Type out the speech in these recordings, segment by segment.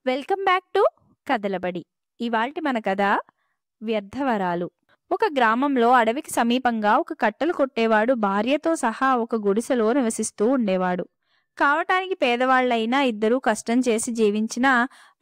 Welcome back to కథలబడి. ఇవాల్టి మన కథ వ్యర్థవరాలు. ఒక గ్రామంలో అడవికి సమీపంగా ఒక కట్టెలు కొట్టేవాడు భార్యతో సహా ఒక గుడిసెలో నివసిస్తూ ఉండేవాడు. కావటానికి పేదవాళ్లైనా ఇద్దరూ కష్టం చేసి జీవించినా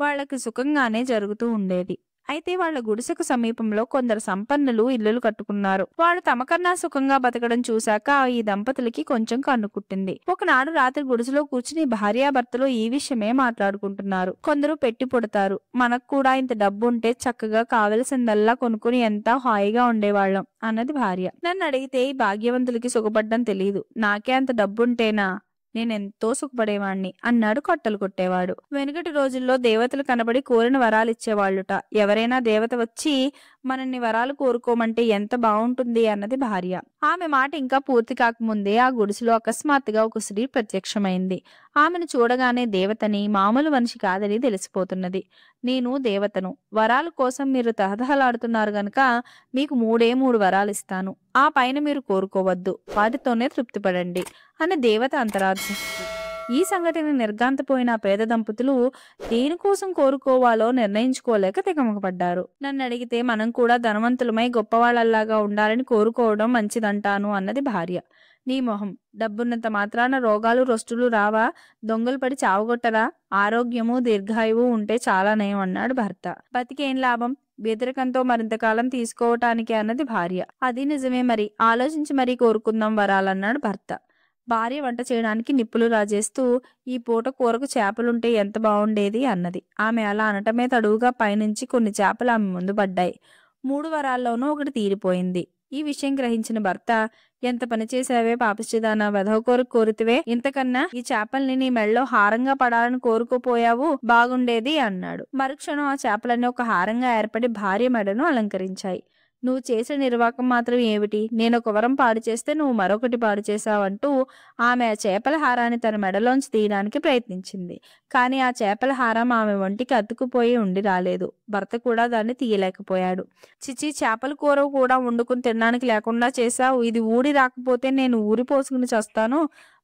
వాళ్లకు సుఖంగానే జరుగుతూ ఉండేది. అయితే వాళ్ల గుడిసెకు సమీపంలో కొందరు సంపన్నులు ఇల్లులు కట్టుకున్నారు. వాడు తమకన్నా సుఖంగా బతకడం చూశాక ఈ దంపతులకి కొంచెం కన్నుకుట్టింది. ఒకనాడు రాత్రి గుడిసెలో కూర్చుని భార్యాభర్తలు ఈ విషయమే మాట్లాడుకుంటున్నారు. కొందరు పెట్టి పుడతారు, మనకు కూడా ఇంత డబ్బు ఉంటే చక్కగా కావలసిందల్లా కొనుక్కుని ఎంత హాయిగా ఉండేవాళ్ళం అన్నది భార్య. నన్ను అడిగితే ఈ భాగ్యవంతులకి సుఖపడ్డం తెలియదు. నాకే అంత డబ్బుంటేనా నేనెంతో సుఖపడేవాణ్ణి అన్నాడు కట్టెలు కొట్టేవాడు. వెనుకటి రోజుల్లో దేవతలు కనబడి కోరిన వరాలిచ్చేవాళ్ళుట. ఎవరైనా దేవత వచ్చి మనల్ని వరాలు కోరుకోమంటే ఎంత బాగుంటుంది అన్నది భార్య. ఆమె మాట ఇంకా పూర్తి కాకముందే ఆ గుడిసెలో అకస్మాత్తుగా ఒక స్త్రీ ప్రత్యక్షమైంది. ఆమెను చూడగానే దేవతని, మామూలు మనిషి కాదని తెలిసిపోతున్నది. నేను దేవతను, వరాల కోసం మీరు తహతహలాడుతున్నారు గనక మీకు మూడు వరాలిస్తాను. ఆ పైన మీరు కోరుకోవద్దు, వాటితోనే తృప్తిపడండి అని దేవత అంతరార్థం. ఈ సంఘటన నిర్గాంతపోయిన పేద దంపతులు దేనికోసం కోరుకోవాలో నిర్ణయించుకోలేక తికమకపడ్డారు. నన్ను అడిగితే మనం కూడా ధనవంతులమై గొప్పవాళ్లలాగా ఉండాలని కోరుకోవడం మంచిదంటాను అన్నది భార్య. నీ మొహం, డబ్బున్నంత మాత్రాన రోగాలు రొస్టులు రావా? దొంగలు పడి చావగొట్టరా? ఆరోగ్యము దీర్ఘాయువు ఉంటే చాలా నయం అన్నాడు భర్త. బతికేం లాభం, బెదరికంతో మరింతకాలం తీసుకోవటానికి అన్నది భార్య. అది నిజమే, మరి ఆలోచించి మరీ కోరుకుందాం వరాలన్నాడు భర్త. భార్య వంట చేయడానికి నిప్పులు రాజేస్తూ ఈ పూట కూరకు చేపలుంటే ఎంత బాగుండేది అన్నది. ఆమె అలా అనటమే తడువుగా పైనుంచి కొన్ని చేపలు ఆమె ముందు పడ్డాయి. 3 వరాల్లోనూ ఒకటి తీరిపోయింది. ఈ విషయం గ్రహించిన భర్త, ఎంత పని చేసావే పాపిష్టిదానా, వెధవ కోరిక కోరితివే, ఇంతకన్నా ఈ చేపల్ని నీ మెళ్ళలో హారంగా పడాలని కోరుకోపోయావు బాగుండేది అన్నాడు. మరుక్షణం ఆ చేపలన్నీ ఒక హారంగా ఏర్పడి భార్య మెడను అలంకరించాయి. నువ్వు చేసే నిర్వాకం మాత్రం ఏమిటి? నేనొక వరం పాడు చేస్తే నువ్వు మరొకటి పాడు చేశావంటూ ఆమె ఆ చేపల హారాన్ని తన మెడలోంచి తీయడానికి ప్రయత్నించింది. కానీ ఆ చేపల హారం ఆమె ఒంటికి అతుకుపోయి ఉండి రాలేదు. భర్త కూడా దాన్ని తీయలేకపోయాడు. చిచి, చేపల కూర కూడా వండుకుని తినడానికి లేకుండా చేశావు. ఇది ఊడి రాకపోతే నేను ఊరిపోసుకుని చస్తాను.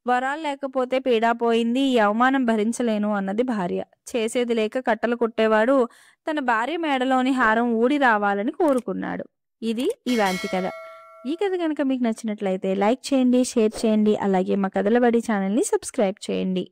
వరాలు లేకపోతే పీడా పోయింది. ఈ అవమానం భరించలేను అన్నది భార్య. చేసేది లేక కట్టలు కొట్టేవాడు తన భార్య మేడలోని హారం ఊడి రావాలని కోరుకున్నాడు. ఇది ఇవాంటి కథ. ఈ కథ కనుక మీకు నచ్చినట్లయితే లైక్ చేయండి, షేర్ చేయండి, అలాగే మా కథలబడి ఛానల్ని సబ్స్క్రైబ్ చేయండి.